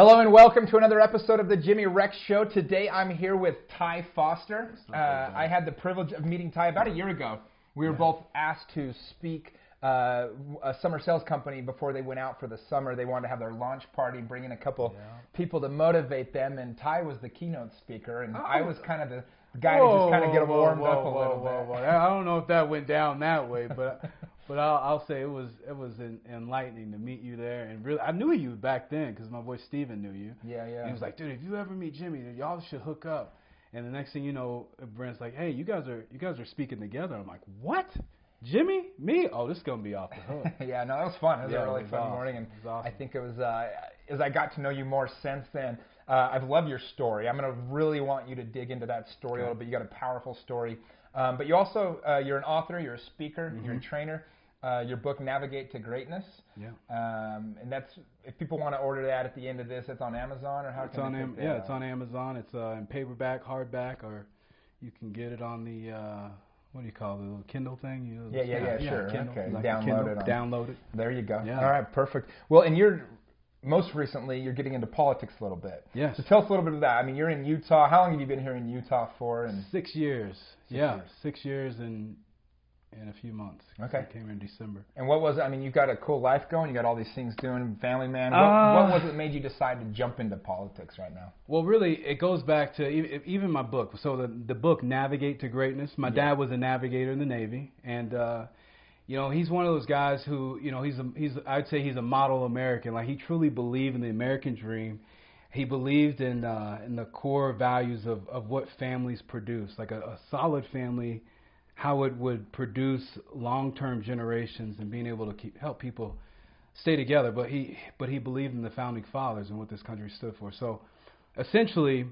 Hello and welcome to another episode of the Jimmy Rex Show. Today I'm here with Ty Foster. I had the privilege of meeting Ty about a year ago. We were both asked to speak a summer sales company before they went out for the summer. They wanted to have their launch party, bring in a couple people to motivate them, and Ty was the keynote speaker, and I was kind of the guy to just kind of get them warmed up a little bit. I don't know if that went down that way, but I'll say it was enlightening to meet you there, and really I knew you back then because my boy Steven knew you. Yeah. And he was like, dude, if you ever meet Jimmy, y'all should hook up. And the next thing you know, Brent's like, hey, you guys are speaking together. I'm like, what? Jimmy? Me? Oh, this is gonna be off the hook. Yeah, no, that was fun. It was a really fun morning, and awesome. I think it was as I got to know you more since then. I've loved your story. I'm gonna really want you to dig into that story a little bit. You got a powerful story, but you also you're an author, you're a speaker, you're a trainer. Your book, Navigate to Greatness. Yeah. And that's, if people want to order that at the end of this, it's on Amazon, or how it's can on they it's on Amazon. It's in paperback, hardback, or you can get it on the what do you call it, the little Kindle thing? Sure. Kindle, okay. like Download it. There you go. Yeah. All right, perfect. Well, and most recently, you're getting into politics a little bit. Yes. So tell us a little bit of that. I mean, you're in Utah. How long have you been here in Utah for? And 6 years. 6 years and in a few months. Okay. I came here in December. And what was it? I mean, you've got a cool life going. You got all these things doing, family man. What was it that made you decide to jump into politics right now? Well, really, it goes back to even my book. So the book, Navigate to Greatness. My dad was a navigator in the Navy, and he's one of those guys who, I'd say he's a model American. Like, he truly believed in the American dream. He believed in the core values of what families produce, like a solid family, how it would produce long-term generations and being able to help people stay together. But he believed in the founding fathers and what this country stood for. So essentially,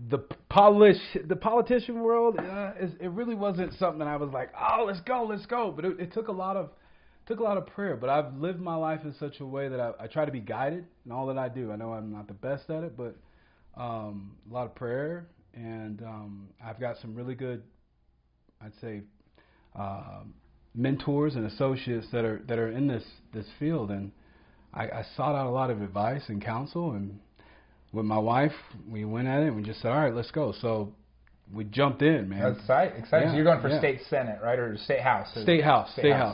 the politician world, it really wasn't something that I was like, oh, let's go. But it took a lot of prayer. But I've lived my life in such a way that I try to be guided in all that I do. I know I'm not the best at it, but a lot of prayer, and I've got some really good, I'd say, mentors and associates that are in this field, and I sought out a lot of advice and counsel, and with my wife we went at it and we just said, all right, let's go. So we jumped in, man. That's exciting. Yeah, so you're going for state senate, right, or state house? State house.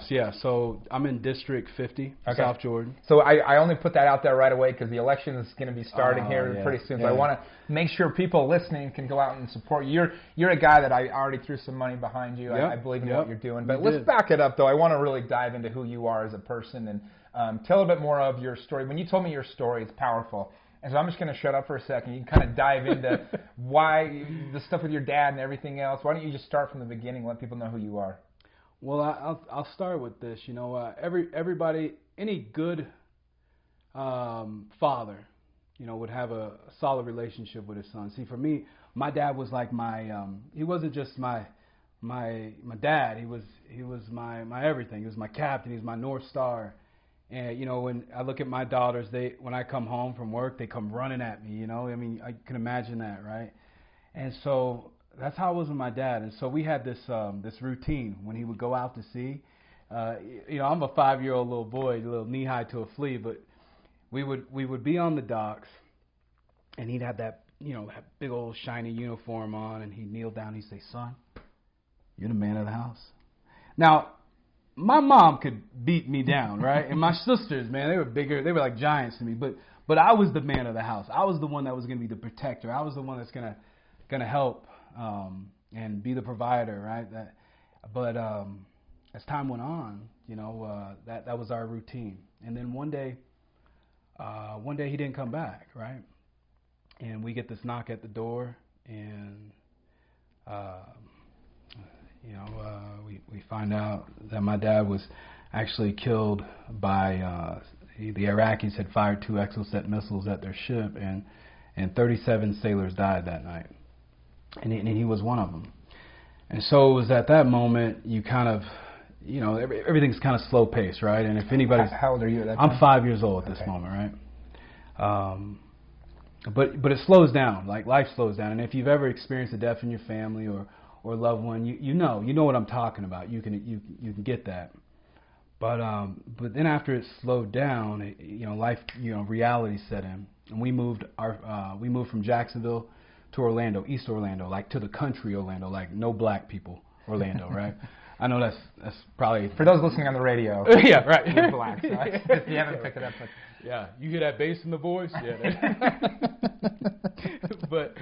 Yeah. So I'm in District 50, South Jordan. So I only put that out there right away because the election is going to be starting here pretty soon. So I want to make sure people listening can go out and support you. You're a guy that I already threw some money behind you. I believe in what you're doing. But let's back it up, though. I want to really dive into who you are as a person and tell a bit more of your story. When you told me your story, it's powerful. And so I'm just going to shut up for a second. You can kind of dive into why the stuff with your dad and everything else. Why don't you just start from the beginning, let people know who you are? Well, I'll start with this. Everybody, any good father, would have a solid relationship with his son. See, for me, my dad was like he wasn't just my dad. He was my everything. He was my captain. He was my North Star. And, when I look at my daughters, when I come home from work, they come running at me, I mean, I can imagine that, right? And so that's how it was with my dad. And so we had this routine when he would go out to sea. I'm a 5-year-old little boy, a little knee-high to a flea, but we would be on the docks, and he'd have that, that big old shiny uniform on, and he'd kneel down, he'd say, son, you're the man of the house. Now, my mom could beat me down, right? And my sisters, man, they were bigger. They were like giants to me. But I was the man of the house. I was the one that was going to be the protector. I was the one that's gonna help and be the provider, right? But as time went on, that was our routine. And then one day he didn't come back, right? And we get this knock at the door, and we find out that my dad was actually killed by the Iraqis had fired 2 Exocet missiles at their ship, and 37 sailors died that night, and he was one of them. And so it was at that moment you kind of, everything's kind of slow paced, right? And if anybody's, how old are you at that time? I'm 5 years old at this moment, right? But it slows down, like life slows down, and if you've ever experienced a death in your family or loved one, you know what I'm talking about. You can get that. But then after it slowed down, life, reality set in, and we moved from Jacksonville to Orlando, East Orlando, like to the country Orlando, like no black people Orlando, right? I know that's probably for those listening on the radio. Yeah, right. You're black, so if you haven't picked it up. Yeah, you hear that bass in the voice? Yeah. But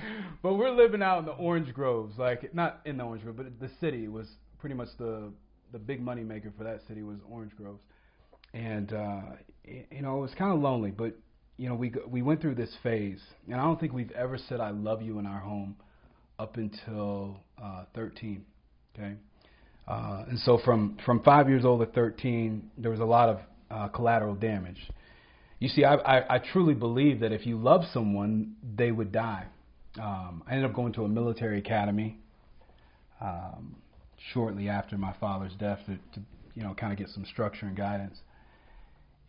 we're living out in the orange groves, like not in the orange grove, but the city was pretty much the big money maker for that city was orange groves, and it was kind of lonely, but we went through this phase, and I don't think we've ever said I love you in our home up until 13, okay. And so from 5 years old to 13, there was a lot of collateral damage. You see, I truly believe that if you love someone, they would die. I ended up going to a military academy shortly after my father's death to kind of get some structure and guidance.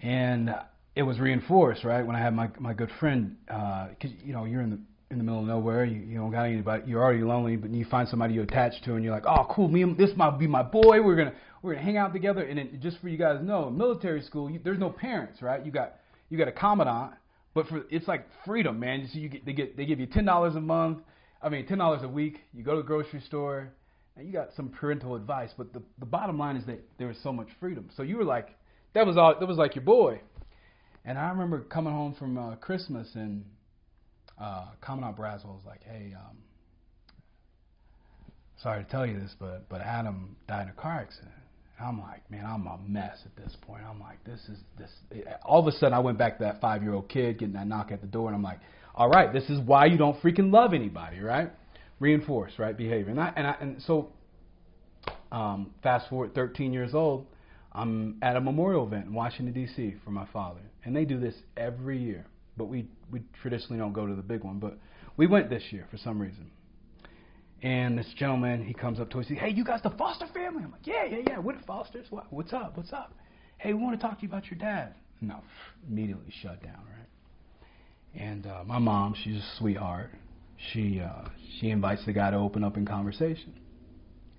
And it was reinforced, right, when I had my good friend, because you're in the middle of nowhere, you don't got anybody, you're already lonely, but you find somebody you're attached to, and you're like, oh, cool, this might be my boy. We're gonna hang out together. And then, just for you guys to know, in military school, there's no parents, right? You got a commandant, but it's like freedom, man. So they give you $10 a month. I mean, $10 a week. You go to the grocery store, and you got some parental advice. But the bottom line is that there was so much freedom. So you were like, that was like your boy. And I remember coming home from Christmas, and Commandant Braswell was like, hey, sorry to tell you this, but Adam died in a car accident. And I'm like, man, I'm a mess at this point. I'm like, this. All of a sudden, I went back to that 5-year-old kid getting that knock at the door, and I'm like, all right, this is why you don't freaking love anybody, right? Reinforce, right, behavior. And so fast forward 13 years old, I'm at a memorial event in Washington, D.C. for my father. And they do this every year. But we traditionally don't go to the big one. But we went this year for some reason. And this gentleman, he comes up to us. He says, hey, you guys the Foster family? I'm like, yeah. We're the Fosters. What's up? Hey, we want to talk to you about your dad. No, immediately shut down, right? And my mom, she's a sweetheart. She invites the guy to open up in conversation.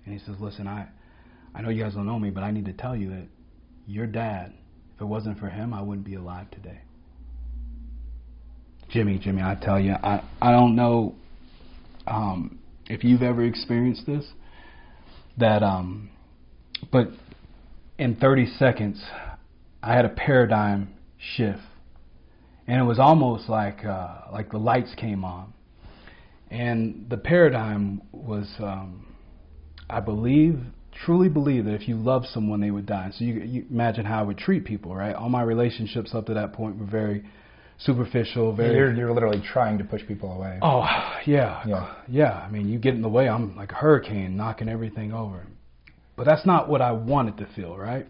And he says, listen, I know you guys don't know me, but I need to tell you that your dad, if it wasn't for him, I wouldn't be alive today. Jimmy, I tell you, I don't know if you've ever experienced this, that but in 30 seconds, I had a paradigm shift, and it was almost like the lights came on, and the paradigm was, I truly believe that if you love someone, they would die. So you imagine how I would treat people, right? All my relationships up to that point were very superficial. You're literally trying to push people away. Oh, yeah. I mean, you get in the way, I'm like a hurricane knocking everything over. But that's not what I wanted to feel, right?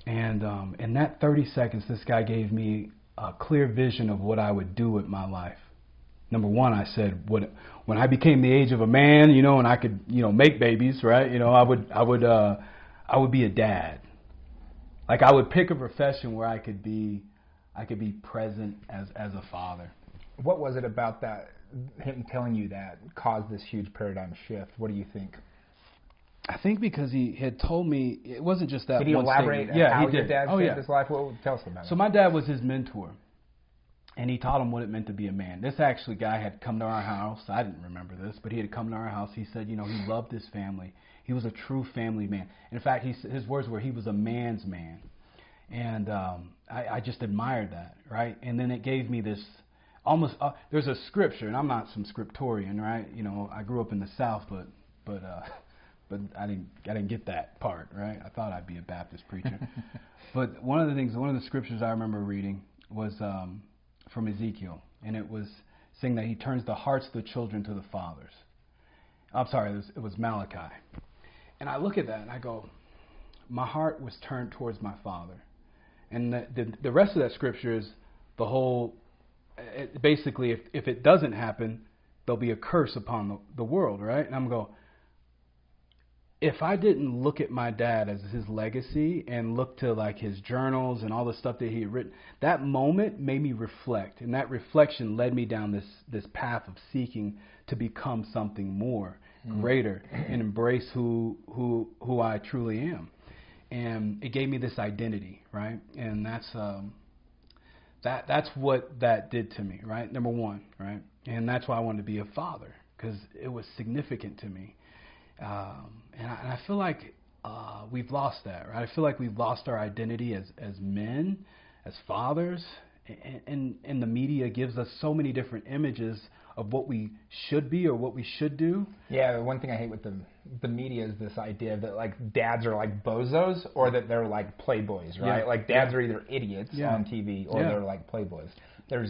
And in that 30 seconds, this guy gave me a clear vision of what I would do with my life. Number one, I said, when I became the age of a man, and I could, make babies, right? I would be a dad. Like, I would pick a profession where I could be present as a father. What was it about that, him telling you that, caused this huge paradigm shift? What do you think? I think because he had told me, it wasn't just that one statement. Did he elaborate on how your dad saved his life? Tell us about it. So my dad was his mentor, and he taught him what it meant to be a man. This actually guy had come to our house. I didn't remember this, but he had come to our house. He said, he loved his family. He was a true family man. In fact, his words were, he was a man's man. And I just admired that, right? And then it gave me this almost, there's a scripture, and I'm not some scriptorian, right? I grew up in the South, but I didn't get that part, right? I thought I'd be a Baptist preacher. But one of the scriptures I remember reading was from Ezekiel, and it was saying that he turns the hearts of the children to the fathers. I'm sorry, it was Malachi. And I look at that and I go, my heart was turned towards my father. And the rest of that scripture is the whole, basically, if it doesn't happen, there'll be a curse upon the world, right? And I'm going, if I didn't look at my dad as his legacy and look to like his journals and all the stuff that he had written, that moment made me reflect. And that reflection led me down this path of seeking to become something more, greater, and embrace who I truly am. And it gave me this identity, right? And that's what that did to me, right? Number one, right? And that's why I wanted to be a father, because it was significant to me. And I feel like we've lost that, right? I feel like we've lost our identity as men, as fathers, and the media gives us so many different images of what we should be or what we should do. Yeah, one thing I hate with the media is this idea that like dads are like bozos or that they're like playboys, right? Yeah. Like dads are either idiots on TV or they're like playboys. There's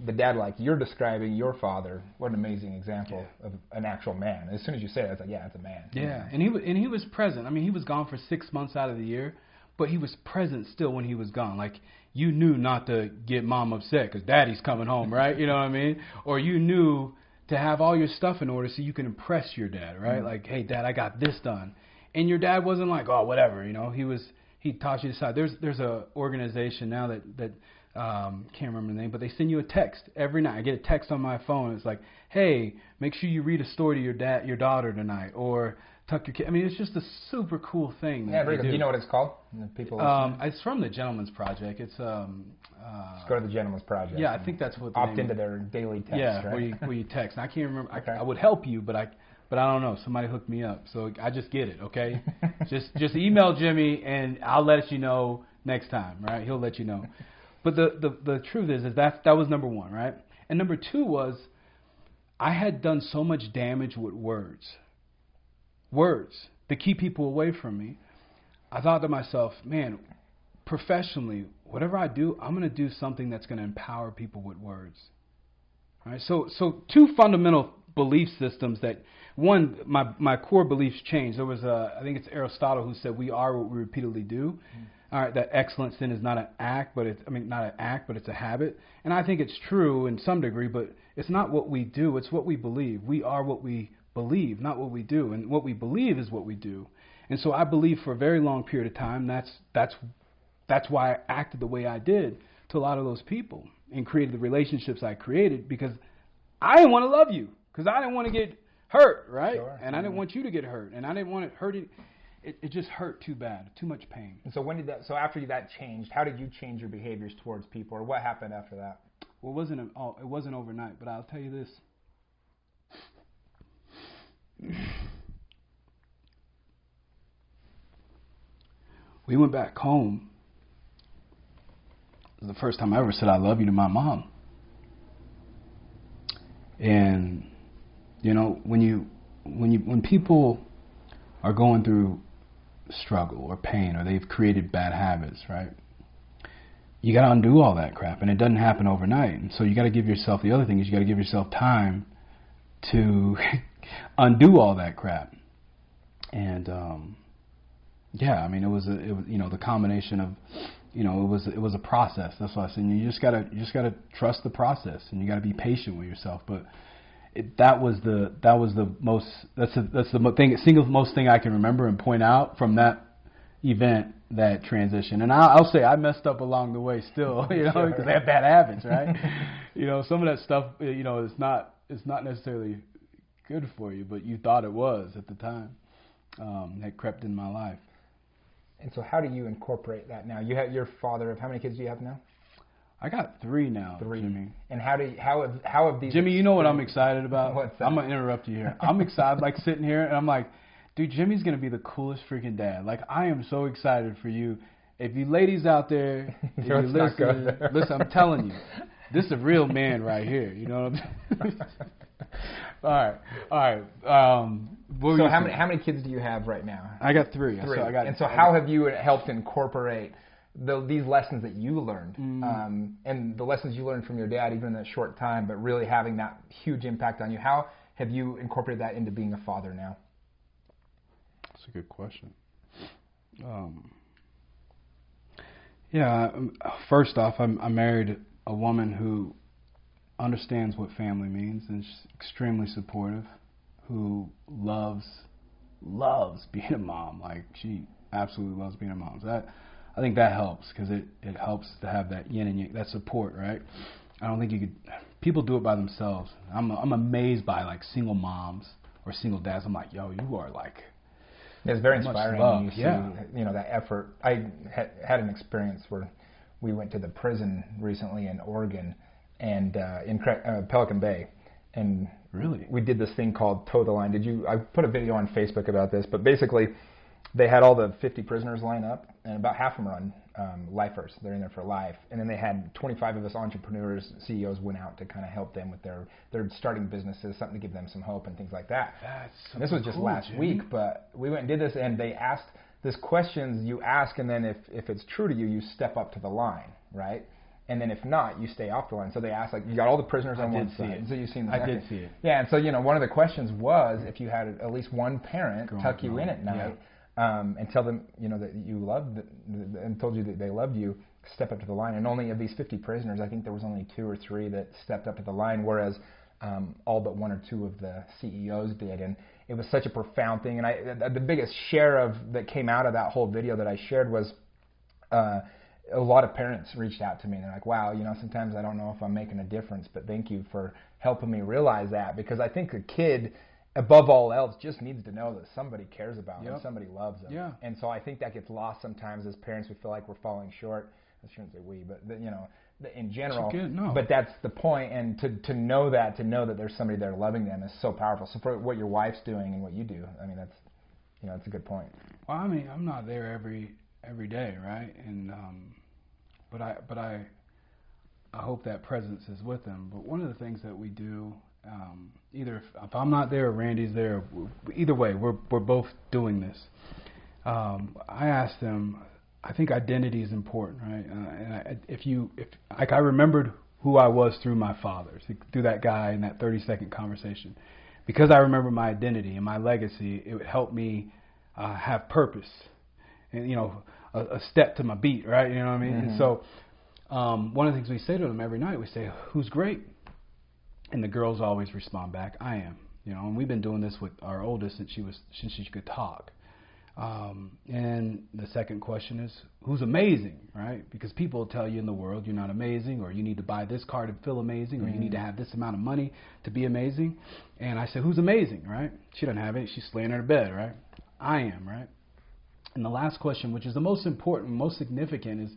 the dad like you're describing your father. What an amazing example of an actual man. As soon as you say it, it's like, yeah, it's a man. Yeah, and he was present. I mean, he was gone for 6 months out of the year, but he was present still when he was gone. Like, you knew not to get mom upset because daddy's coming home, right? You know what I mean? Or you knew to have all your stuff in order so you can impress your dad, right? Mm-hmm. Like, hey, Dad, I got this done. And your dad wasn't like, oh, whatever, you know. He taught you to decide. There's a organization now that can't remember the name, but they send you a text every night. I get a text on my phone. It's like, hey, make sure you read a story to your daughter tonight, or tuck your kid. I mean, it's just a super cool thing. Yeah, very good. Do you know what it's called? It's from the Gentleman's Project. It's just go to the Gentleman's Project. Yeah, I think that's what. Opt into their daily text. Yeah, right? where you text. And I can't remember. Okay. I would help you, but I don't know. Somebody hooked me up, so I just get it. Okay, just email Jimmy, and I'll let you know next time. Right? He'll let you know. But the truth is that was number one, right? And number two was I had done so much damage with words to keep people away from me. I thought to myself, man, professionally, whatever I do, I'm going to do something that's going to empower people with words. All right? So two fundamental belief systems that, one, my core beliefs changed. There was I think it's Aristotle who said we are what we repeatedly do. All right, that excellent sin is not an act, but it's a habit. And I think it's true in some degree, but it's not what we do, it's what we believe. We are what we believe, not what we do. And what we believe is what we do. And so I believe for a very long period of time that's why I acted the way I did to a lot of those people and created the relationships I created, because I didn't want to love you, because I didn't want to get hurt, right? Sure. And I didn't want you to get hurt, and I didn't want it hurting. It just hurt too bad, too much pain. And so so after that changed, how did you change your behaviors towards people, or what happened after that? Well, it wasn't overnight, but I'll tell you this. We went back home. It was the first time I ever said I love you to my mom. And you know, when people are going through struggle or pain, or they've created bad habits, right? You got to undo all that crap, and it doesn't happen overnight. And so you got to give yourself, the other thing is you got to give yourself time to undo all that crap. And yeah, I mean, it was you know, the combination of, you know, it was a process. That's what I said. You just gotta trust the process, and you got to be patient with yourself. But that's the single most thing I can remember and point out from that event, that transition. And I'll say I messed up along the way still, you know, because I have bad habits, right? You know, some of that stuff, you know, it's not necessarily good for you, but you thought it was at the time. That crept in my life. And so how do you incorporate that now? You're father of, how many kids do you have now? I got 3 now. 3. Jimmy. And how have these? Jimmy, you know what I'm excited about? What's that? I'm gonna interrupt you here. I'm excited, like sitting here, and I'm like, dude, Jimmy's gonna be the coolest freaking dad. Like, I am so excited for you. If you ladies out there, if you listen, I'm telling you, this is a real man right here. You know what I'm saying? All right. So how many kids do you have right now? I got 3. So how have you helped incorporate these lessons that you learned, and the lessons you learned from your dad, even in that short time, but really having that huge impact on you? How have you incorporated that into being a father now? That's a good question. Yeah, first off, I married a woman who understands what family means, and she's extremely supportive, who loves being a mom. Like, she absolutely loves being a mom. So I think that helps, because it helps to have that yin and yang, that support, right? I don't think people do it by themselves. I'm amazed by, like, single moms or single dads. I'm like, yo, you are like, it's very inspiring when you see, you know, that effort. I had an experience where we went to the prison recently in Oregon and in Pelican Bay. And really, we did this thing called Toe the Line. I put a video on Facebook about this, but basically they had all the 50 prisoners line up, and about half of them are on lifers. They're in there for life. And then they had 25 of us entrepreneurs, CEOs, went out to kind of help them with their starting businesses, something to give them some hope and things like that. And this was just last week, but we went and did this, and they asked this questions you ask, and then if it's true to you, you step up to the line, right? And then if not, you stay off the line. So they asked, like, you got all the prisoners on one side. So you've seen the I did see it. Yeah, and so, one of the questions was if you had at least one parent tuck you in at night and tell them, that you loved and told you that they loved you, step up to the line. And only of these 50 prisoners, I think there was only 2 or 3 that stepped up to the line, whereas all but 1 or 2 of the CEOs did. And it was such a profound thing. And the biggest share that came out of that whole video that I shared was a lot of parents reached out to me and they're like, wow, sometimes I don't know if I'm making a difference, but thank you for helping me realize that, because I think a kid, above all else, just needs to know that somebody cares about them, somebody loves them. Yeah. And so I think that gets lost sometimes as parents. We feel like we're falling short. I shouldn't say we, but in general. No. But that's the point, and to know that there's somebody there loving them is so powerful. So for what your wife's doing and what you do, I mean, that's that's a good point. Well, I mean, I'm not there every day, right? And but I hope that presence is with them. But one of the things that we do, either if I'm not there or Randy's there, either way, we're both doing this. I asked them, I think identity is important, right? And I remembered who I was through my father, through that guy in that 30-second conversation, because I remember my identity and my legacy. It would help me have purpose, and a step to my beat, right? You know what I mean? Mm-hmm. And so one of the things we say to them every night, we say, "Who's great?" And the girls always respond back, "I am." And we've been doing this with our oldest since she could talk. And the second question is, who's amazing, right? Because people will tell you in the world you're not amazing, or you need to buy this car to feel amazing, or you need to have this amount of money to be amazing. And I said, who's amazing, right? She doesn't have it. She's laying in her bed, right? I am, right? And the last question, which is the most important, most significant, is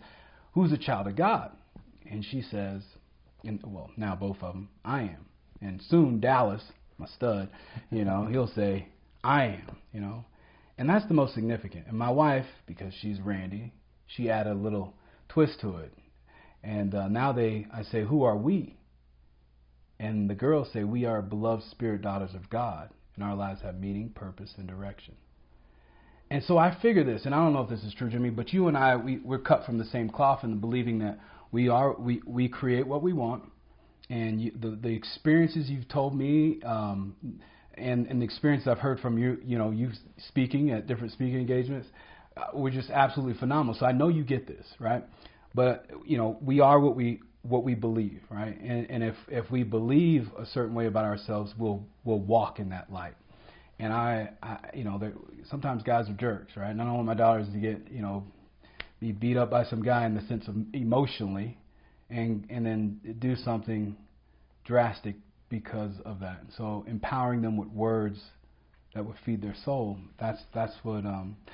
who's a child of God? And she says, now both of them, I am. And soon Dallas, my stud, he'll say, I am, And that's the most significant. And my wife, because she's Randy, she added a little twist to it. And now I say, who are we? And the girls say, we are beloved spirit daughters of God, and our lives have meaning, purpose, and direction. And so I figure this, and I don't know if this is true, Jimmy, but you and I, we're cut from the same cloth in the believing that we create what we want, and the experiences you've told me, and the experience I've heard from you, you speaking at different speaking engagements, were just absolutely phenomenal. So I know you get this, right? But we are what we believe, right? And if we believe a certain way about ourselves, we'll walk in that light. And I sometimes guys are jerks, right? And I don't want my daughters to get be beat up by some guy in the sense of emotionally, and then do something drastic because of that. So empowering them with words that would feed their soul. That's what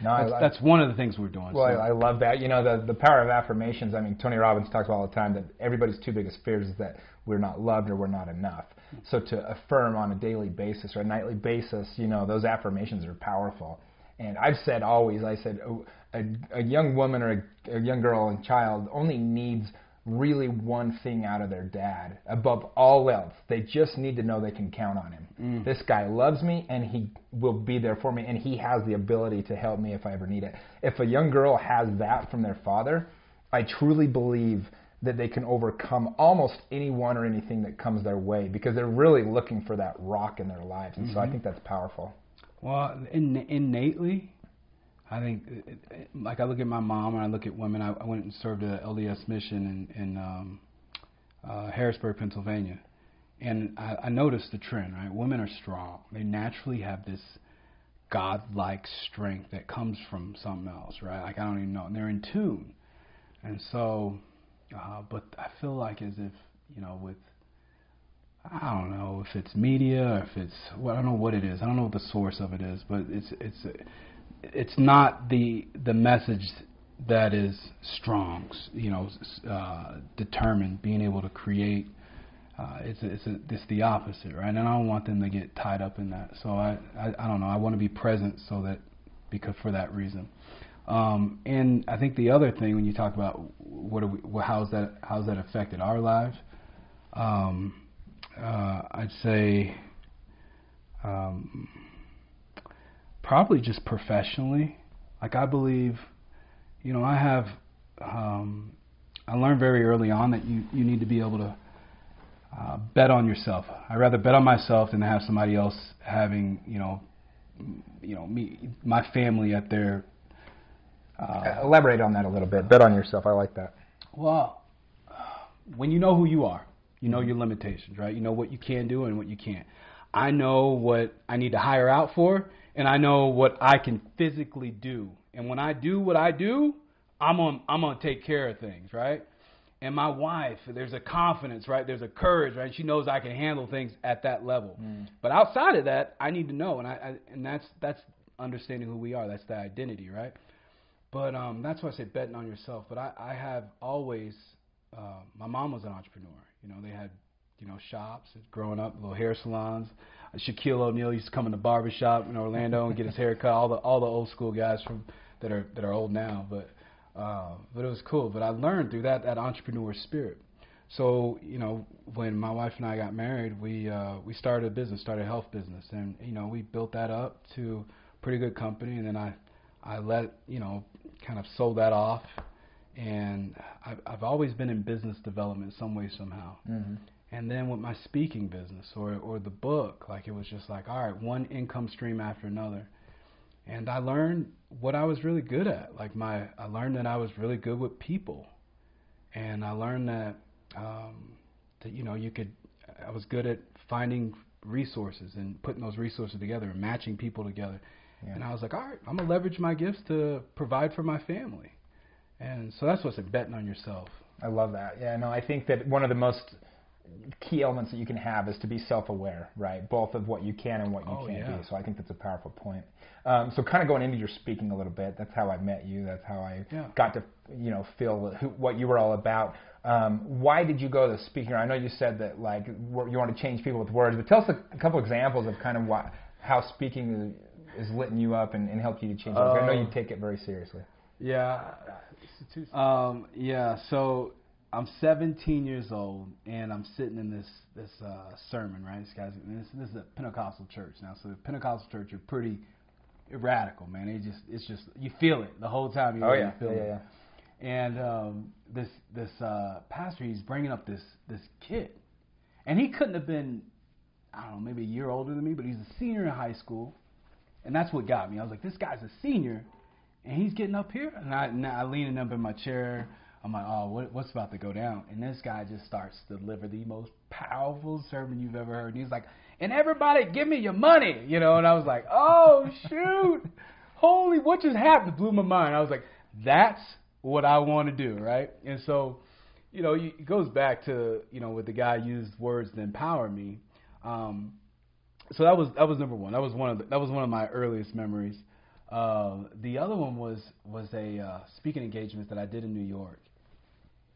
that's one of the things we're doing. Well, so. I love that. The power of affirmations. I mean, Tony Robbins talks about all the time that everybody's 2 biggest fears is that we're not loved or we're not enough. So to affirm on a daily basis or a nightly basis, those affirmations are powerful. And I've said always, a young woman or a young girl and child only needs really one thing out of their dad above all else. They just need to know they can count on him. This guy loves me, and he will be there for me, and he has the ability to help me if I ever need it. If a young girl has that from their father, I truly believe that they can overcome almost anyone or anything that comes their way, because they're really looking for that rock in their lives. And so I think that's powerful. Well, innately, I think, like I look at my mom and I look at women. I went and served an LDS mission in Harrisburg, Pennsylvania, and I noticed the trend. Right, women are strong. They naturally have this God-like strength that comes from something else. Right, like I don't even know, and they're in tune. And so, but I feel like as if with, I don't know if it's media or if it's, I don't know what it is. I don't know what the source of it is, but it's not the message that is strong, determined, being able to create. It's the opposite, right? And I don't want them to get tied up in that. So I don't know. I want to be present for that reason. And I think the other thing when you talk about how's that affected our lives, I'd say probably just professionally. Like I believe, I learned very early on that you need to be able to bet on yourself. I'd rather bet on myself than have somebody else having, my family at their. Elaborate on that a little bit. Bet on yourself. I like that. Well, when you know who you are, you know your limitations, right? You know what you can do and what you can't. I know what I need to hire out for, and I know what I can physically do. And when I do what I do, I'm gonna take care of things, right? And my wife, there's a confidence, right? There's a courage, right? She knows I can handle things at that level. But outside of that, I need to know, and that's understanding who we are. That's the identity, right? But that's why I say betting on yourself. But I have always, my mom was an entrepreneur. They had, shops growing up, little hair salons. Shaquille O'Neal used to come in the barber shop in Orlando and get his hair cut. All the old school guys that are old now. But it was cool. But I learned through that entrepreneur spirit. So when my wife and I got married, we started a business, started a health business, and we built that up to a pretty good company. And then I let kind of sold that off, and I've always been in business development some way, somehow. And then with my speaking business or the book, like it was just like, all right, one income stream after another. And I learned what I was really good at. I learned that I was really good with people, and I learned that I was good at finding resources and putting those resources together and matching people together. Yeah. And I was like, all right, I'm going to leverage my gifts to provide for my family. And so that's what's betting on yourself. I love that. Yeah, no, I think that one of the most key elements that you can have is to be self-aware, right? Both of what you can and what you can't be. So I think that's a powerful point. So kind of going into your speaking a little bit, that's how I met you. That's how I got to, feel what you were all about. Why did you go the speaking? I know you said that you want to change people with words, but tell us a couple examples of kind of how speaking is lighting you up and helped you to change. I know you take it very seriously. Yeah. So I'm 17 years old, and I'm sitting in this sermon, right? This is a Pentecostal church now. So the Pentecostal church are pretty radical, man. It's just you feel it the whole time. You feel it. Yeah. And this pastor, he's bringing up this kid, and he couldn't have been, I don't know, maybe a year older than me, but he's a senior in high school, and that's what got me. I was like, this guy's a senior, and he's getting up here, and I leaning up in my chair. I'm like, oh, what's about to go down? And this guy just starts to deliver the most powerful sermon you've ever heard. And he's like, and everybody give me your money, And I was like, oh, shoot. Holy, what just happened? It blew my mind. I was like, that's what I want to do, right? And so, it goes back to, what the guy used words to empower me. So that was number one. That was one of my earliest memories. The other one was a speaking engagement that I did in New York.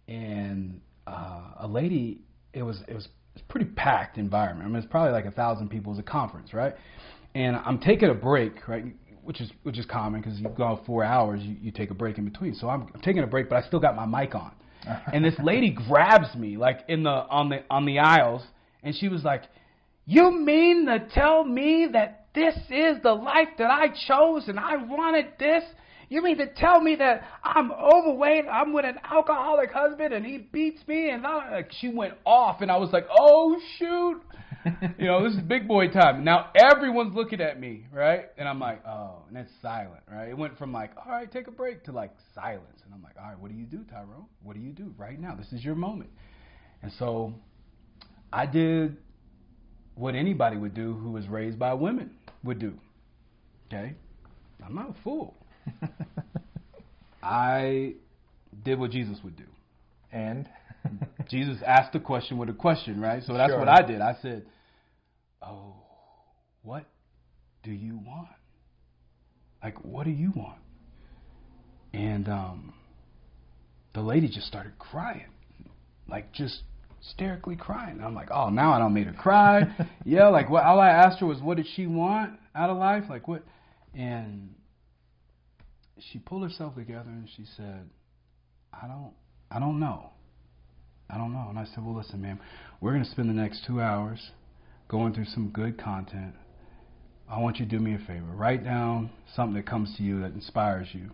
And a lady, it was a pretty packed environment. I mean, it's probably like 1,000 people. It was a conference, right? And I'm taking a break, right, which is common because you go 4 hours, you take a break in between. So I'm taking a break, but I still got my mic on. And this lady grabs me like on the aisles, and she was like, "You mean to tell me that this is the life that I chose and I wanted this? You mean to tell me that I'm overweight, I'm with an alcoholic husband and he beats me?" And she went off, and I was like, oh, shoot. This is big boy time. Now everyone's looking at me, right? And I'm like, oh, and it's silent, right? It went from like, all right, take a break, to like silence. And I'm like, all right, what do you do, Tyrone? What do you do right now? This is your moment. And so I did what anybody would do who was raised by women would do. Okay? I'm not a fool. I did what Jesus would do. And? Jesus asked the question with a question, right? So that's what I did. I said, oh, what do you want? Like, what do you want? And the lady just started crying, like just hysterically crying. I'm like, oh, now I done made her cry. Yeah, like what? All I asked her was, what did she want out of life? Like what? And she pulled herself together and she said, I don't know. I don't know. And I said, well, listen, ma'am, we're going to spend the next 2 hours going through some good content. I want you to do me a favor. Write down something that comes to you that inspires you.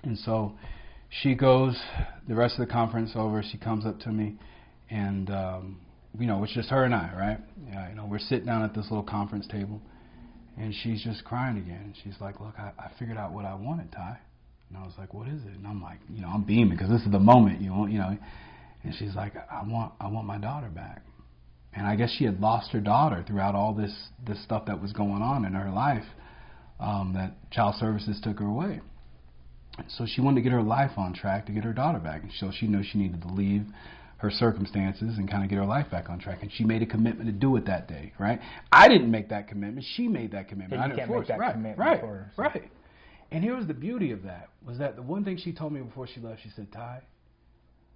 And so she goes, the rest of the conference over, she comes up to me, and, it's just her and I, right? Yeah, we're sitting down at this little conference table, and she's just crying again. She's like, look, I figured out what I wanted, Ty. And I was like, what is it? And I'm like, I'm beaming because this is the moment, And she's like, I want my daughter back. And I guess she had lost her daughter throughout all this stuff that was going on in her life, that child services took her away. So she wanted to get her life on track to get her daughter back. And so she knew she needed to leave her circumstances and kind of get her life back on track. And she made a commitment to do it that day, right? I didn't make that commitment. She made that commitment. I didn't force that commitment for her. So. Right. And here was the beauty of that, was that the one thing she told me before she left, she said, Ty,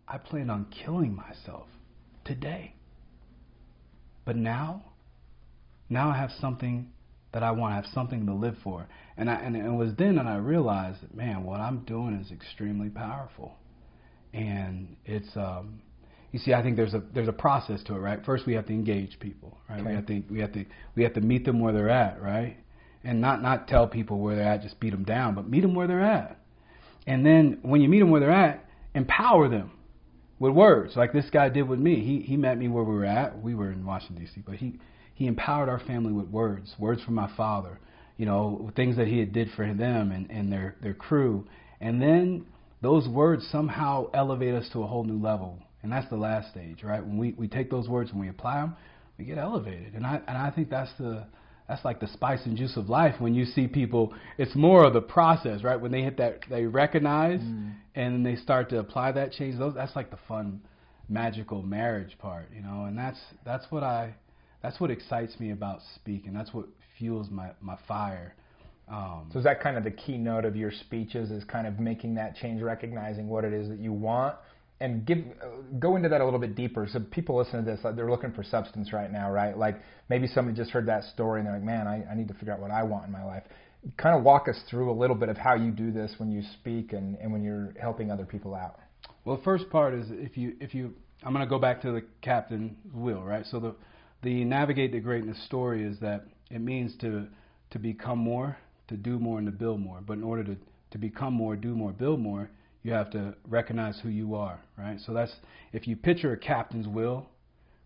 I planned on killing myself today. But now I have something that I want. I have something to live for. And it was then that I realized that, man, what I'm doing is extremely powerful. And it's, you see, I think there's a process to it, right? First, we have to engage people, right? Okay. We have to meet them where they're at, right? And not tell people where they're at, just beat them down, but meet them where they're at. And then when you meet them where they're at, empower them with words, like this guy did with me. He met me where we were at. We were in Washington, D.C., but he empowered our family with words from my father, things that he had did for them and their crew. And then those words somehow elevate us to a whole new level. And that's the last stage, right? When we take those words and we apply them, we get elevated. And I think that's like the spice and juice of life. When you see people, it's more of the process, right? When they hit that, they recognize and they start to apply that change. That's like the fun, magical marriage part, And that's what excites me about speaking. That's what fuels my fire. So is that kind of the keynote of your speeches, is kind of making that change, recognizing what it is that you want, and go into that a little bit deeper. So people listening to this, they're looking for substance right now, right? Like maybe somebody just heard that story and they're like, man, I need to figure out what I want in my life. Kind of walk us through a little bit of how you do this when you speak and when you're helping other people out. Well, the first part is if you I'm going to go back to the captain's wheel, right? So the navigate the greatness story is that it means to become more, to do more, and to build more. But in order to become more, do more, build more, you have to recognize who you are, right? So that's, if you picture a captain's wheel,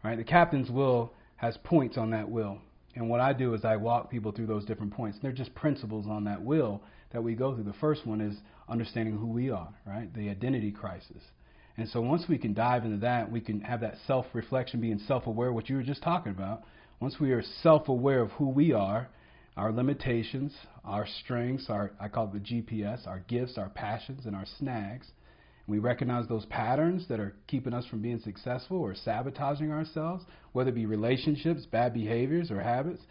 right? The captain's wheel has points on that wheel. And what I do is I walk people through those different points. They're just principles on that wheel that we go through. The first one is understanding who we are, right? The identity crisis. And so once we can dive into that, we can have that self-reflection, being self-aware, what you were just talking about. Once we are self-aware of who we are, our limitations, our strengths, I call it the GPS, our gifts, our passions, and our snags. And we recognize those patterns that are keeping us from being successful or sabotaging ourselves, whether it be relationships, bad behaviors, or habits.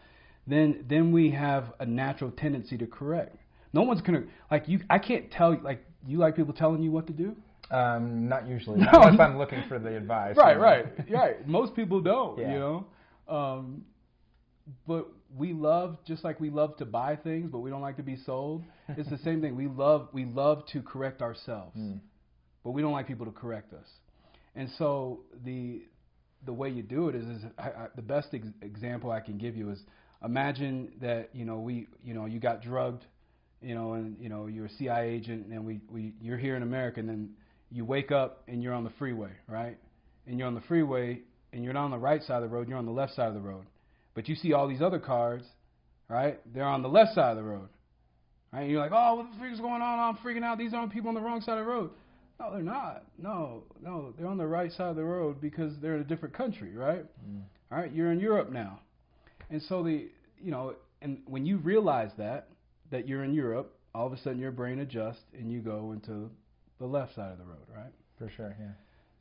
Then we have a natural tendency to correct. No one's gonna I can't tell you like people telling you what to do. Not usually. No. Not unless I'm looking for the advice. Right. Most people don't. Yeah. But we love, just like we love to buy things, but we don't like to be sold. It's the same thing. We love to correct ourselves, but we don't like people to correct us. And so the way you do it is the best example I can give you is, imagine that you got drugged, and you're a CIA agent, and you're here in America, and then you wake up and you're on the freeway, right? And you're on the freeway and you're not on the right side of the road, you're on the left side of the road. But you see all these other cars, right? They're on the left side of the road, right? And you're like, oh, what the freak is going on? I'm freaking out. These aren't people on the wrong side of the road. No, they're not. No, they're on the right side of the road because they're in a different country, right? All right, you're in Europe now. And so and when you realize that you're in Europe, all of a sudden your brain adjusts and you go into the left side of the road, right? For sure, yeah.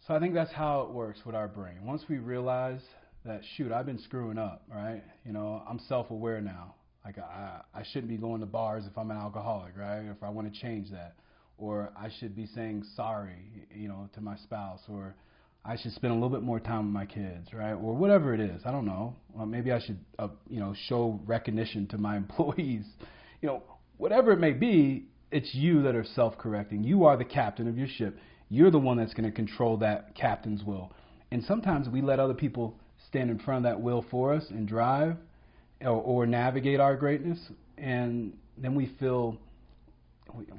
So I think that's how it works with our brain. Once we realize that, shoot, I've been screwing up, right? I'm self-aware now. Like I shouldn't be going to bars if I'm an alcoholic, right? If I want to change that. or I should be saying sorry, to my spouse, or I should spend a little bit more time with my kids, right? Or whatever it is. I don't know. Or maybe I should, show recognition to my employees. Whatever it may be, it's you that are self-correcting. You are the captain of your ship. You're the one that's going to control that captain's will. And sometimes we let other people stand in front of that wheel for us and drive or navigate our greatness, and then we feel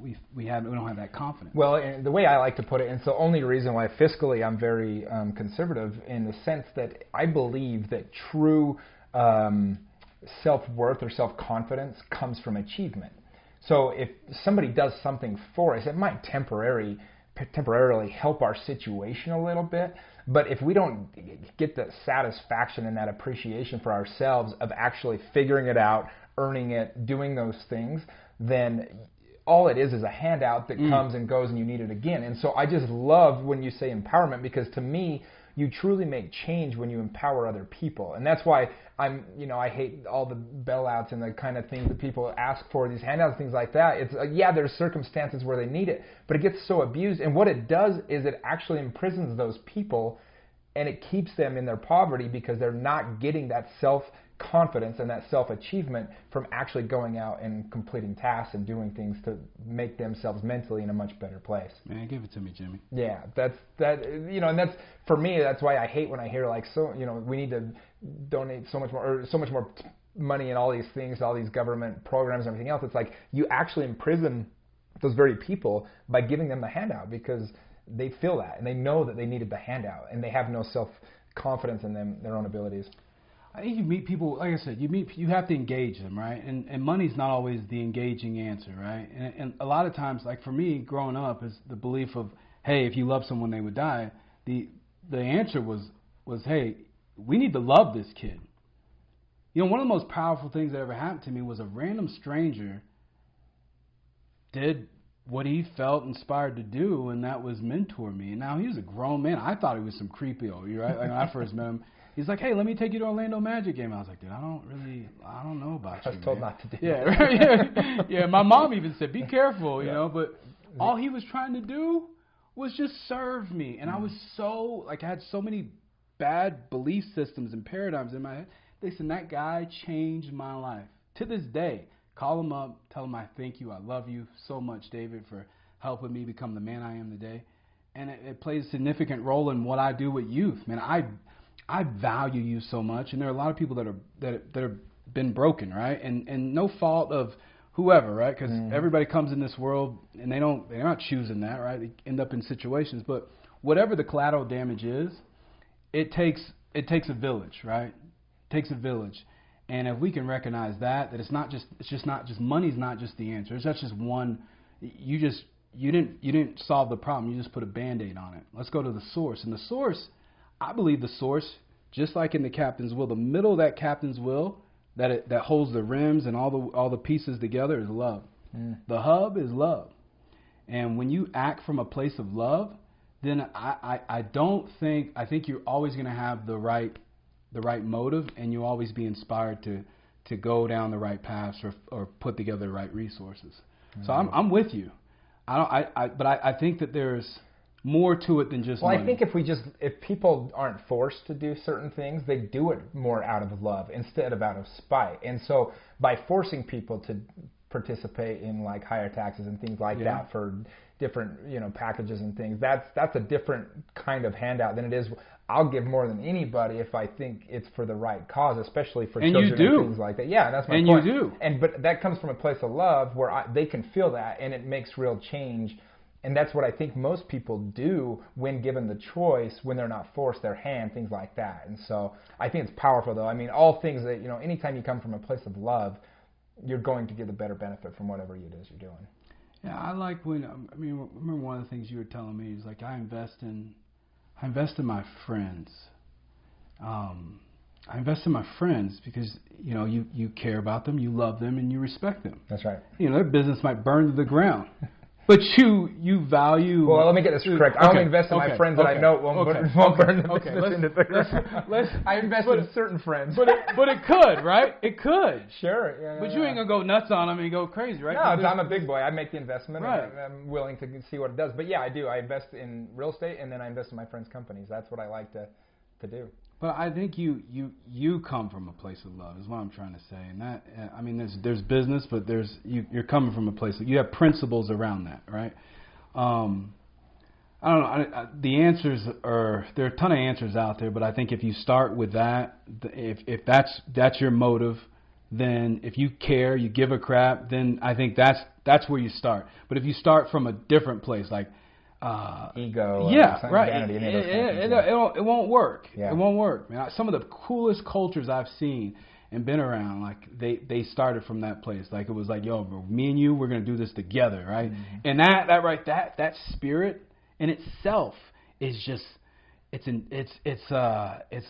we don't have that confidence. Well, and the way I like to put it, and it's the only reason why fiscally I'm very conservative, in the sense that I believe that true self-worth or self-confidence comes from achievement. So if somebody does something for us, it might temporarily help our situation a little bit, but if we don't get the satisfaction and that appreciation for ourselves of actually figuring it out, earning it, doing those things, then all it is a handout that comes and goes and you need it again. And so I just love when you say empowerment, because to me, you truly make change when you empower other people. And that's why I hate all the bailouts and the kind of things that people ask for, these handouts, things like that. It's there's circumstances where they need it, but it gets so abused. And what it does is it actually imprisons those people, and it keeps them in their poverty because they're not getting that self-confidence and that self-achievement from actually going out and completing tasks and doing things to make themselves mentally in a much better place. Man, give it to me, Jimmy. Yeah, and that's, for me, that's why I hate when I hear we need to donate so much more money and all these things, all these government programs and everything else. It's like you actually imprison those very people by giving them the handout, because they feel that and they know that they needed the handout and they have no self-confidence in their own abilities. I think you meet people, like I said, you have to engage them, right? And money's not always the engaging answer, right? And a lot of times, like for me, growing up, is the belief of, hey, if you love someone, they would die. The answer was, hey, we need to love this kid. One of the most powerful things that ever happened to me was a random stranger did what he felt inspired to do, and that was mentor me. And now he was a grown man. I thought he was some creepio, right? Like when I first met him, he's like, hey, let me take you to Orlando Magic game. I was like, dude, I don't know about you. I was told not to do that. Right? Yeah. My mom even said, be careful, but all he was trying to do was just serve me. And I was I had so many bad belief systems and paradigms in my head. Listen, that guy changed my life. To this day, call him up, tell him I thank you, I love you so much, David, for helping me become the man I am today. And it plays a significant role in what I do with youth. Man, I value you so much, and there are a lot of people that have been broken, right? And no fault of whoever, right? Because everybody comes in this world and they're not choosing that, right? They end up in situations, but whatever the collateral damage is, it takes a village, right? It takes a village, and if we can recognize that it's not just money's not just the answer. It's not just one. You didn't solve the problem. You just put a Band-Aid on it. Let's go to the source, and the source. I believe the source, just like in the captain's will, the middle of that captain's will that holds the rims and all the pieces together is love. The hub is love. And when you act from a place of love, then I think you're always going to have the right motive, and you'll always be inspired to go down the right paths or put together the right resources. So I'm with you. But I think that there's more to it than just money. I think if people aren't forced to do certain things, they do it more out of love instead of out of spite. And so by forcing people to participate in like higher taxes and things like that for different packages and things, that's a different kind of handout than it is. I'll give more than anybody if I think it's for the right cause, especially for children and things like that. Yeah, that's my point. And you do. But that comes from a place of love where they can feel that, and it makes real change. And that's what I think most people do when given the choice, when they're not forced their hand, things like that. And so I think it's powerful, though. I mean, all things that, anytime you come from a place of love, you're going to get the better benefit from whatever it is you're doing. Yeah, I like remember one of the things you were telling me is like I invest in my friends. I invest in my friends because, you care about them, you love them, and you respect them. That's right. Their business might burn to the ground. But you value. Well, let me get this correct. I only invest in my friends that I know won't burn the business into the ground. I invest in certain friends. But it could, right? It could. Sure. But you ain't gonna go nuts on them and go crazy, right? No, I'm a big boy. I make the investment. Right. And I'm willing to see what it does. But yeah, I do. I invest in real estate, and then I invest in my friends' companies. That's what I like to do. But I think you come from a place of love is what I'm trying to say, and that I mean there's business, but you're coming from a place you have principles around that, right? I don't know. The answers there are a ton of answers out there, but I think if you start with that, if that's your motive, then if you care, you give a crap, then I think that's where you start. But if you start from a different place, like ego, right? Vanity, it won't work. Yeah. It won't work. Man, some of the coolest cultures I've seen and been around, like they started from that place. Like it was like, yo, bro, me and you, we're gonna do this together, right? Mm-hmm. And that spirit in itself is just it's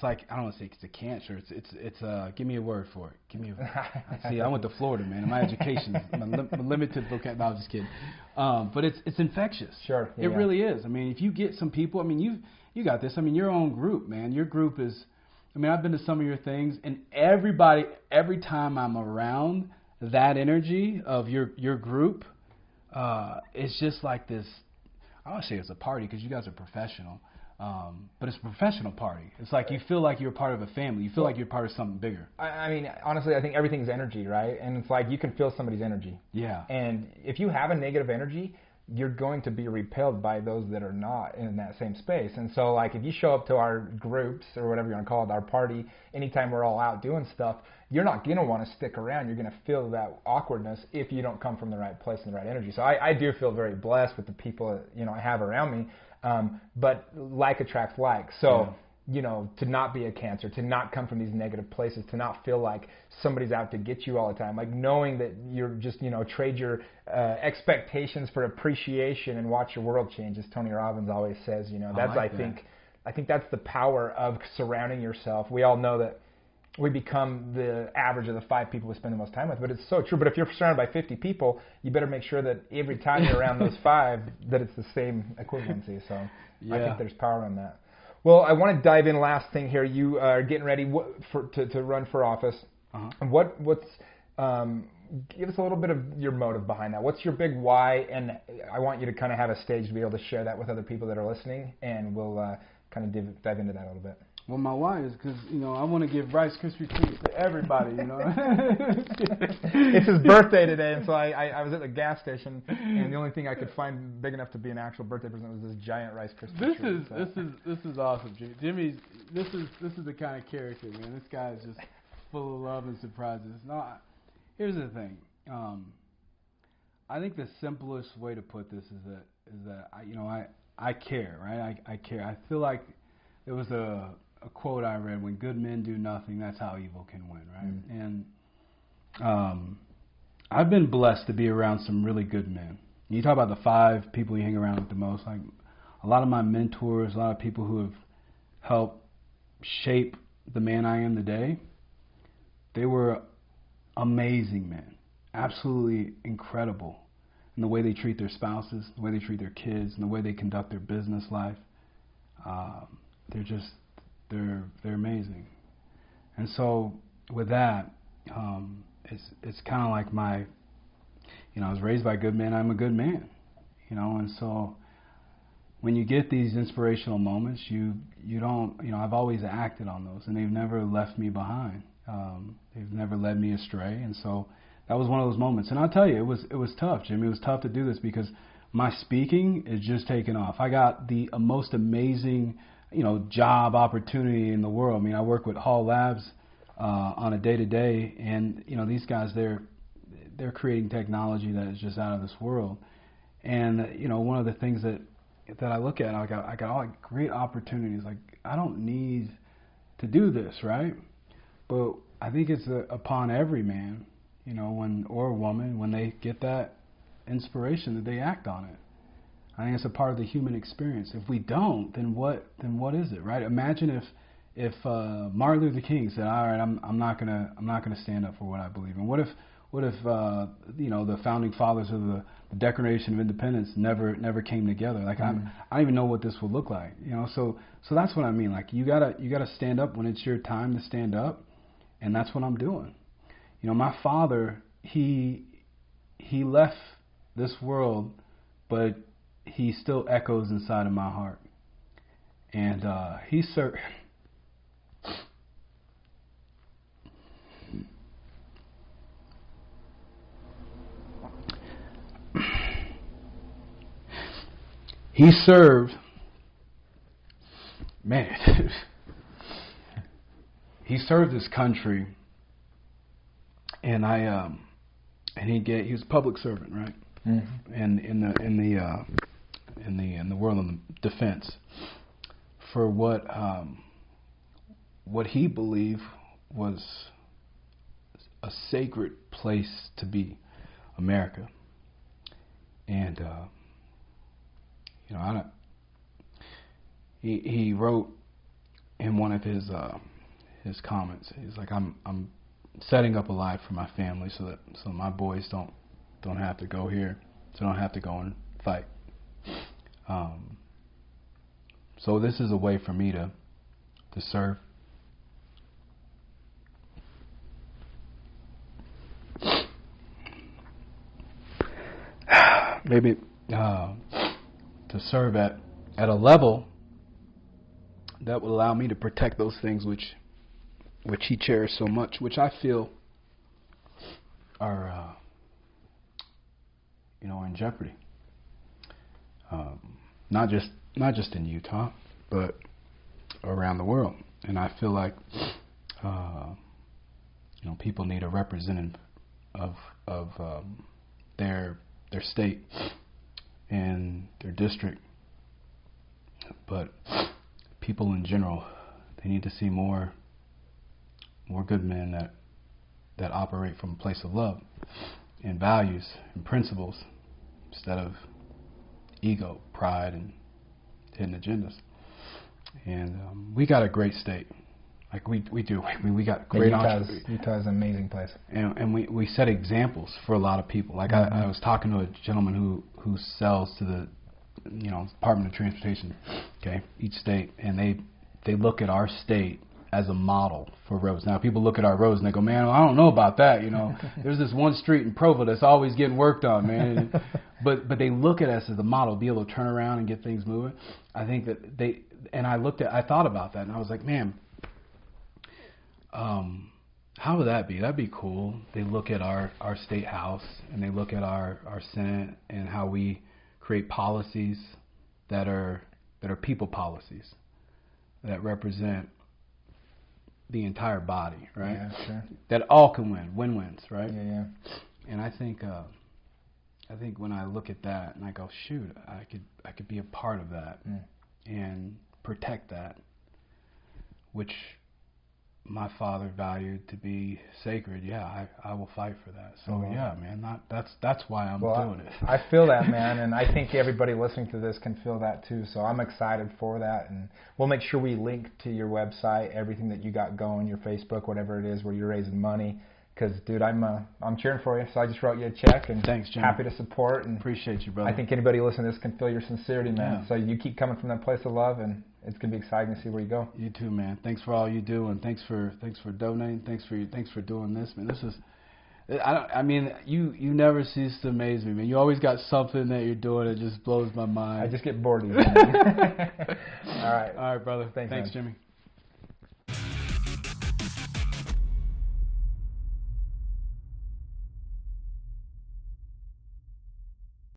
like I don't want to say it's a cancer. It's give me a word for it. Give me a see. I went to Florida, man. And my education, my limited vocabulary. No, I was just kidding. But it's infectious. Sure, it really is. I mean, if you get some people, I mean, you got this. I mean, your own group, man. Your group is. I mean, I've been to some of your things, and every time I'm around that energy of your group, it's just like this. I don't say it's a party because you guys are professional. But it's a professional party. It's like you feel like you're part of a family. You feel like you're part of something bigger. I mean, honestly, I think everything's energy, right? And it's like you can feel somebody's energy. Yeah. And if you have a negative energy, you're going to be repelled by those that are not in that same space. And so, like, if you show up to our groups or whatever you want to call it, our party, anytime we're all out doing stuff, you're not going to want to stick around. You're going to feel that awkwardness if you don't come from the right place and the right energy. So I do feel very blessed with the people I have around me. But like attracts like. So, to not be a cancer, to not come from these negative places, to not feel like somebody's out to get you all the time, like knowing that you're just, trade your expectations for appreciation and watch your world change, as Tony Robbins always says, that's, I think that's the power of surrounding yourself. We all know that we become the average of the 5 people we spend the most time with, but it's so true. But if you're surrounded by 50 people, you better make sure that every time you're around those 5, that it's the same equivalency. So I think there's power in that. Well, I want to dive in. Last thing here, you are getting ready to run for office. Uh-huh. What's give us a little bit of your motive behind that. What's your big why? And I want you to kind of have a stage to be able to share that with other people that are listening, and we'll kind of dive into that a little bit. Well, my why is because, I want to give Rice Krispie treats to everybody, It's his birthday today, and so I was at the gas station, and the only thing I could find big enough to be an actual birthday present was this giant Rice Krispie treat. This is awesome, Jimmy. Jimmy's this is the kind of character, man. This guy is just full of love and surprises. No, here's the thing. I think the simplest way to put this is that I care, right? I care. I feel like there was a quote I read: "When good men do nothing, that's how evil can win." Right? Mm. And I've been blessed to be around some really good men. You talk about the 5 people you hang around with the most. Like a lot of my mentors, a lot of people who have helped shape the man I am today. They were amazing men, absolutely incredible in the way they treat their spouses, the way they treat their kids, and the way they conduct their business life. They're amazing. And so with that, it's kind of like I was raised by good men. I'm a good man, and so when you get these inspirational moments, you don't, I've always acted on those, and they've never left me behind. They've never led me astray, and so that was one of those moments. And I'll tell you, it was tough, Jimmy. It was tough to do this because my speaking is just taking off. I got the most amazing job opportunity in the world. I mean, I work with Hall Labs on a day-to-day, and these guys, they're creating technology that is just out of this world. And one of the things that I look at, I got all great opportunities. Like, I don't need to do this, right? But I think it's upon every man, or woman, when they get that inspiration, that they act on it. I think it's a part of the human experience. If we don't, then what is it, right? Imagine if Martin Luther King said, all right, I'm not gonna stand up for what I believe in? What if the founding fathers of the Declaration of Independence never came together? Like I don't even know what this would look like. So that's what I mean. Like you gotta stand up when it's your time to stand up, and that's what I'm doing. My father, he left this world, but he still echoes inside of my heart, and he served. He served, man. He served his country, and he was a public servant, right? Mm-hmm. And in the world of defense, for what he believed was a sacred place to be, America, and. He wrote in one of his comments. He's like, I'm setting up a life for my family so my boys don't have to go here, so don't have to go and fight. So this is a way for me to serve. Maybe. To serve at a level that would allow me to protect those things which he cherished so much, which I feel are in jeopardy. Not just in Utah, but around the world. And I feel like people need a representative of their state and their district, but people in general, they need to see more good men that operate from a place of love and values and principles instead of ego, pride, and hidden agendas. And we got a great state. Like we do. I mean, we got great entrepreneurs. Utah's an amazing place. And we set examples for a lot of people. Like I was talking to a gentleman who sells to the Department of Transportation, each state, and they look at our state as a model for roads. Now people look at our roads and they go, man, I don't know about that. There's this one street in Provo that's always getting worked on, man. But they look at us as a model, be able to turn around and get things moving. I think that I thought about that, and I was like, man. How would that be? That'd be cool. They look at our state house and they look at our Senate and how we create policies that are people policies that represent the entire body, right? Yeah, sure. That all can win-wins, right? Yeah. And I think when I look at that and I go, shoot, I could be a part of that and protect that, which my father valued to be sacred. Yeah, I will fight for that. So yeah, man, that's why I'm doing it. I feel that, man, and I think everybody listening to this can feel that too. So I'm excited for that, and we'll make sure we link to your website, everything that you got going, your Facebook, whatever it is, where you're raising money. Because, dude, I'm cheering for you. So I just wrote you a check, and thanks, Jimmy. Happy to support. And appreciate you, brother. I think anybody listening to this can feel your sincerity, man. Yeah. So you keep coming from that place of love, and it's gonna be exciting to see where you go. You too, man. Thanks for all you do, and thanks for donating. Thanks for doing this, man. This is, you never cease to amaze me, man. You always got something that you're doing that just blows my mind. I just get bored easily. All right, brother. Thanks, man. Jimmy.